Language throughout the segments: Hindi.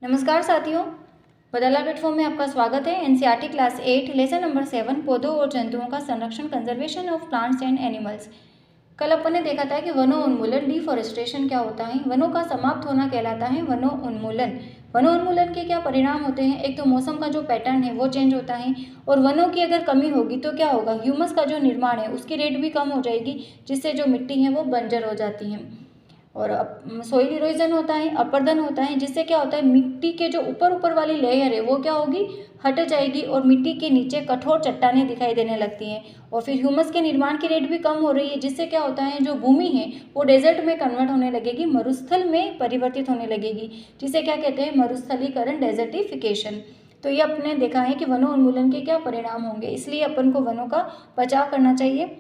नमस्कार साथियों, बदला प्लेटफॉर्म में आपका स्वागत है। एनसीईआरटी क्लास 8 लेसन नंबर 7 पौधों और जंतुओं का संरक्षण conservation of plants and animals. कल अपन ने देखा था कि वनों उन्मूलन डिफॉरेस्टेशन क्या होता है, वनों का समाप्त होना कहलाता है वनों उन्मूलन। वनों उन्मूलन के क्या परिणाम होते हैं? एक तो मौसम का जो पैटर्न है वो चेंज होता है, और वनों की अगर कमी होगी तो क्या होगा, ह्यूमस का जो निर्माण है उसकी रेट भी कम हो जाएगी, जिससे जो मिट्टी है वो बंजर हो जाती है। और सोइल इरोजन होता है, अपरदन होता है, जिससे क्या होता है, मिट्टी के जो ऊपर वाली लेयर है वो क्या होगी, हट जाएगी और मिट्टी के नीचे कठोर चट्टानें दिखाई देने लगती हैं। और फिर ह्यूमस के निर्माण की रेट भी कम हो रही है, जिससे क्या होता है, जो भूमि है वो डेजर्ट में कन्वर्ट होने लगेगी, मरुस्थल में परिवर्तित होने लगेगी, जिसे क्या कहते हैं, मरुस्थलीकरण, डेजर्टिफिकेशन। तो ये अपने देखा है कि वनों उन्मूलन के क्या परिणाम होंगे, इसलिए अपन को वनों का बचाव करना चाहिए।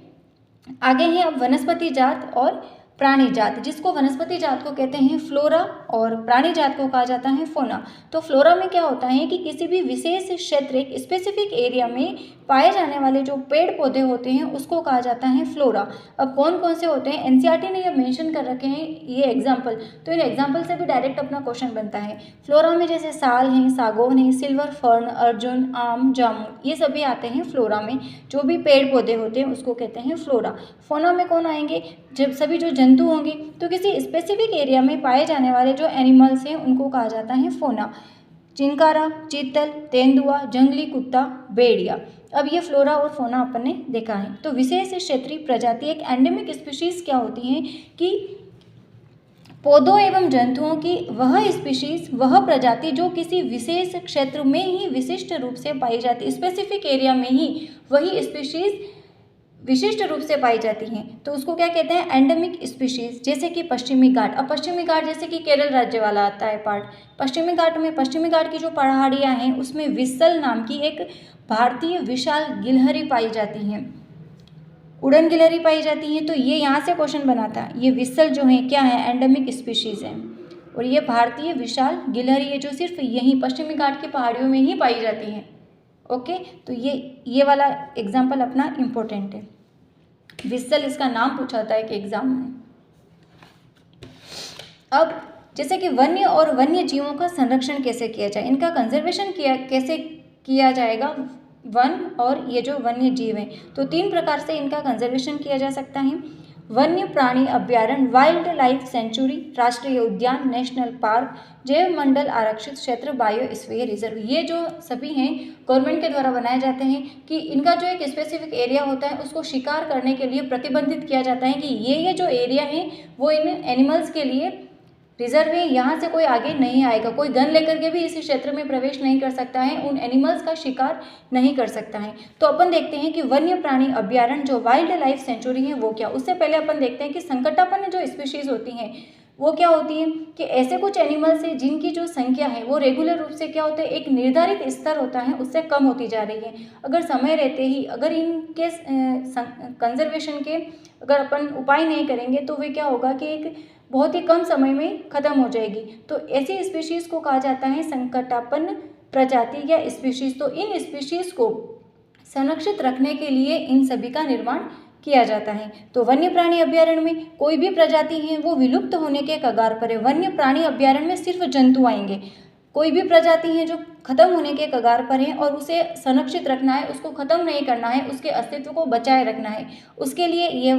आगे है अब वनस्पति जात और प्राणी जात, जिसको वनस्पति जात को कहते हैं फ्लोरा और प्राणी जात को कहा जाता है फोना। तो फ्लोरा में क्या होता है कि किसी भी विशेष क्षेत्र, एक स्पेसिफिक एरिया में पाए जाने वाले जो पेड़ पौधे होते हैं उसको कहा जाता है फ्लोरा। अब कौन कौन से होते हैं, एनसीईआरटी ने ये मेंशन कर रखे हैं ये एग्जाम्पल, तो इन एग्जाम्पल से भी डायरेक्ट अपना क्वेश्चन बनता है। फ्लोरा में जैसे साल है, सागौन है, सिल्वर फर्न, अर्जुन, आम, जामुन, ये सभी आते हैं फ्लोरा में। जो भी पेड़ पौधे होते हैं उसको कहते हैं फ्लोरा। फोना में कौन आएंगे, जब सभी जो जंतु होंगे, तो किसी स्पेसिफिक एरिया में पाए जाने वाले जो एनिमल्स हैं उनको कहा जाता है फोना। चिंकारा, चीतल, तेंदुआ, जंगली कुत्ता, भेड़िया। अब ये फ्लोरा और फोना अपन ने देखा है। तो विशेष क्षेत्रीय प्रजाति, एक एंडेमिक स्पीशीज क्या होती हैं कि पौधों एवं जंतुओं की वह स्पीशीज, वह प्रजाति जो किसी विशेष क्षेत्र में ही विशिष्ट रूप से पाई जाती, स्पेसिफिक एरिया में ही वही स्पीशीज विशिष्ट रूप से पाई जाती हैं, तो उसको क्या कहते हैं, एंडेमिक स्पीशीज। जैसे कि पश्चिमी घाट, अब पश्चिमी घाट जैसे कि केरल राज्य वाला आता है पार्ट, पश्चिमी घाट में, पश्चिमी घाट की जो पहाड़ियाँ हैं उसमें विसल नाम की एक भारतीय विशाल गिलहरी पाई जाती हैं, उड़न गिलहरी पाई जाती हैं। तो ये यहाँ से क्वेश्चन बना था, ये विसल जो है क्या है, एंडेमिक स्पीशीज है, और ये भारतीय विशाल गिलहरी है जो सिर्फ यहीं पश्चिमी घाट की पहाड़ियों में ही पाई जाती हैं। ओके, तो ये वाला एग्जाम्पल अपना इम्पोर्टेंट है। विसल इसका नाम पूछा था एक एग्जाम में। अब जैसे कि वन्य और वन्य जीवों का संरक्षण कैसे किया जाए, इनका कंजर्वेशन कैसे किया जाएगा, वन और ये जो वन्य जीव हैं, तो 3 प्रकार से इनका कंजर्वेशन किया जा सकता है। वन्य प्राणी अभ्यारण्य, वाइल्ड लाइफ सेंचुरी, राष्ट्रीय उद्यान, नेशनल पार्क, जैव मंडल आरक्षित क्षेत्र, बायोस्फीयर रिजर्व, ये जो सभी हैं गवर्नमेंट के द्वारा बनाए जाते हैं कि इनका जो एक स्पेसिफिक एरिया होता है उसको शिकार करने के लिए प्रतिबंधित किया जाता है कि ये जो एरिया है वो इन एनिमल्स के लिए रिजर्व है, यहाँ से कोई आगे नहीं आएगा, कोई गन लेकर के भी इस क्षेत्र में प्रवेश नहीं कर सकता है, उन एनिमल्स का शिकार नहीं कर सकता है। तो अपन देखते हैं कि वन्य प्राणी अभ्यारण्य जो वाइल्ड लाइफ सेंचुरी है वो क्या, उससे पहले अपन देखते हैं कि संकटापन्न जो स्पीशीज होती हैं वो क्या होती है कि ऐसे कुछ एनिमल्स हैं जिनकी जो संख्या है वो रेगुलर रूप से क्या होता है, एक निर्धारित स्तर होता है उससे कम होती जा रही है। अगर समय रहते ही अगर इनके कंजर्वेशन के अगर अपन उपाय नहीं करेंगे तो वे क्या होगा कि एक बहुत ही कम समय में खत्म हो जाएगी। तो ऐसी स्पीशीज को कहा जाता है संकटापन्न प्रजाति या स्पीशीज। तो इन स्पीशीज को संरक्षित रखने के लिए इन सभी का निर्माण किया जाता है। तो वन्य प्राणी अभ्यारण्य में कोई भी प्रजाति है वो विलुप्त होने के कगार पर है। वन्य प्राणी अभ्यारण्य में सिर्फ जंतु आएंगे, कोई भी प्रजाति है जो खत्म होने के कगार पर है और उसे संरक्षित रखना है, उसको खत्म नहीं करना है, उसके अस्तित्व को बचाए रखना है, उसके लिए ये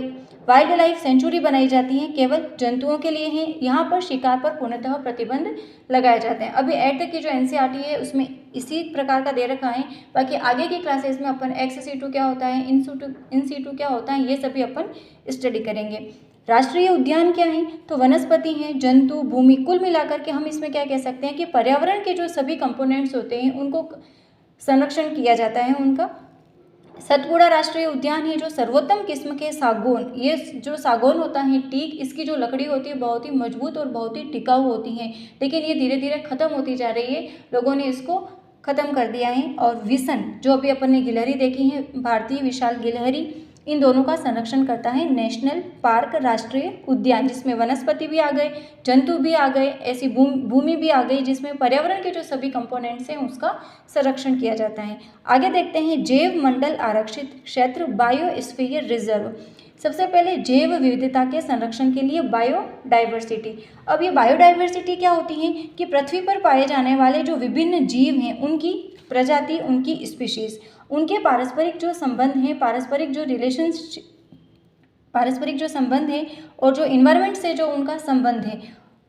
वाइल्ड लाइफ सेंचुरी बनाई जाती है, केवल जंतुओं के लिए है। यहाँ पर शिकार पर पूर्णतः प्रतिबंध लगाए जाते हैं। अभी एट तक की जो एनसीईआरटी है उसमें इसी प्रकार का दे रखा है, बाकी आगे की क्लासेस में अपन एक्स-सीटू क्या होता है, इन-सीटू क्या होता है, ये सभी अपन स्टडी करेंगे। राष्ट्रीय उद्यान क्या है, तो वनस्पति हैं, जंतु, भूमि, कुल मिलाकर के हम इसमें क्या कह सकते हैं कि पर्यावरण के जो सभी कंपोनेंट्स होते हैं उनको संरक्षण किया जाता है उनका। सतपुड़ा राष्ट्रीय उद्यान है जो सर्वोत्तम किस्म के सागौन, ये जो सागौन होता है टीक, इसकी जो लकड़ी होती है बहुत ही मजबूत और बहुत ही टिकाऊ होती है, लेकिन ये धीरे धीरे खत्म होती जा रही है, लोगों ने इसको खत्म कर दिया है। और विसन जो अभी अपन ने गिलहरी देखी है, भारतीय विशाल गिलहरी, इन दोनों का संरक्षण करता है नेशनल पार्क, राष्ट्रीय उद्यान, जिसमें वनस्पति भी आ गए, जंतु भी आ गए, ऐसी भूमि भी आ गई जिसमें पर्यावरण के जो सभी कंपोनेंट्स हैं उसका संरक्षण किया जाता है। आगे देखते हैं जैव मंडल आरक्षित क्षेत्र, बायोस्फीयर रिजर्व। सबसे पहले जैव विविधता के संरक्षण के लिए बायोडाइवर्सिटी। अब ये बायोडाइवर्सिटी क्या होती है कि पृथ्वी पर पाए जाने वाले जो विभिन्न जीव हैं उनकी प्रजाति, उनकी स्पीशीज, उनके पारस्परिक जो संबंध हैं, पारस्परिक जो संबंध है और जो इन्वायरमेंट से जो उनका संबंध है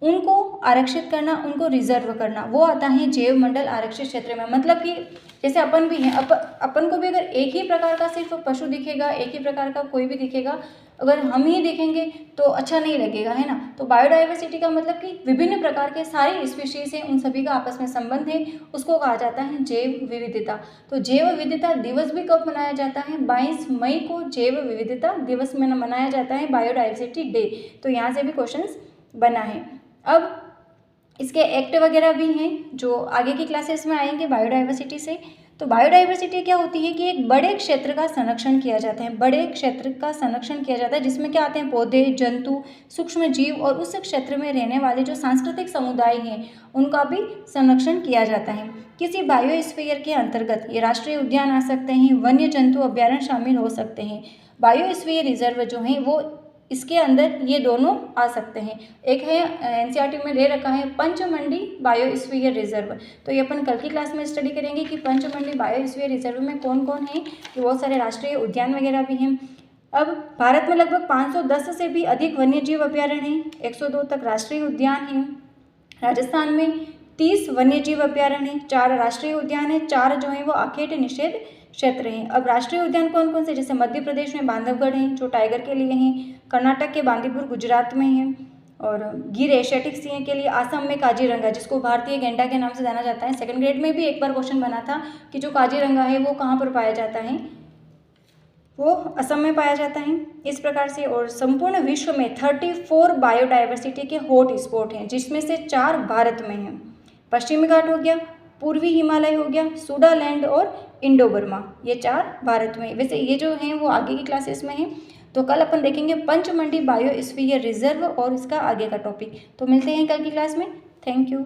उनको आरक्षित करना, उनको रिजर्व करना, वो आता है जैव मंडल आरक्षित क्षेत्र में। मतलब कि जैसे अपन भी हैं, अपन को भी अगर एक ही प्रकार का सिर्फ पशु दिखेगा, एक ही प्रकार का कोई भी दिखेगा, अगर हम ही देखेंगे तो अच्छा नहीं लगेगा, है ना। तो बायोडाइवर्सिटी का मतलब कि विभिन्न प्रकार के सारी स्पीशीज हैं, उन सभी का आपस में संबंध है, उसको कहा जाता है जैव विविधता। तो जैव विविधता दिवस भी कब मनाया जाता है? 22 मई को जैव विविधता दिवस में मनाया जाता है, बायोडाइवर्सिटी डे। तो यहाँ से भी क्वेश्चंस बना है। अब इसके एक्ट वगैरह भी हैं जो आगे की क्लासेस में आएंगे बायोडाइवर्सिटी से। तो बायोडाइवर्सिटी क्या होती है कि एक बड़े क्षेत्र का संरक्षण किया जाता है, बड़े क्षेत्र का संरक्षण किया जाता है जिसमें क्या आते हैं? पौधे, जंतु, सूक्ष्म जीव और उस क्षेत्र में रहने वाले जो सांस्कृतिक समुदाय हैं उनका भी संरक्षण किया जाता है। किसी बायोस्फीयर के अंतर्गत ये राष्ट्रीय उद्यान आ सकते हैं, वन्य जंतु अभ्यारण्य शामिल हो सकते हैं। बायोस्फीयर रिजर्व जो हैं वो इसके अंदर ये दोनों आ सकते हैं। एक है एनसीईआरटी में दे रखा है पंचमंडी बायोस्फीयर रिजर्व। तो ये अपन कल की क्लास में स्टडी करेंगे कि पंचमंडी बायोस्फीयर रिजर्व में कौन कौन है, कि बहुत सारे राष्ट्रीय उद्यान वगैरह भी हैं। अब भारत में लगभग 510 से भी अधिक वन्य जीव अभ्यारण्य हैं, 102 तक राष्ट्रीय उद्यान हैं। राजस्थान में 30 वन्य जीव अभ्यारण्य हैं, 4 राष्ट्रीय उद्यान हैं, 4 जो हैं वो आखेट निषेध क्षेत्र हैं। अब राष्ट्रीय उद्यान कौन कौन से? जैसे मध्य प्रदेश में बांधवगढ़ हैं जो टाइगर के लिए हैं, कर्नाटक के बांदीपुर गुजरात में है, और गिर एशियाटिक सिंह के लिए आसाम में काजीरंगा, जिसको भारतीय गैंडा के नाम से जाना जाता है। सेकंड ग्रेड में भी एक बार क्वेश्चन बना था कि जो काजीरंगा है वो कहाँ पर पाया जाता है, वो असम में पाया जाता है। इस प्रकार से और संपूर्ण विश्व में 34 बायोडाइवर्सिटी के हॉट स्पॉट हैं जिसमें से 4 भारत में हैं। पश्चिमी घाट हो गया, पूर्वी हिमालय हो गया, सुडालैंड और इंडो बर्मा, ये 4 भारत में। वैसे ये जो हैं वो आगे की क्लासेस में हैं। तो कल अपन देखेंगे पंचमंडी बायोस्फीयर रिजर्व और इसका आगे का टॉपिक। तो मिलते हैं कल की क्लास में। Thank you.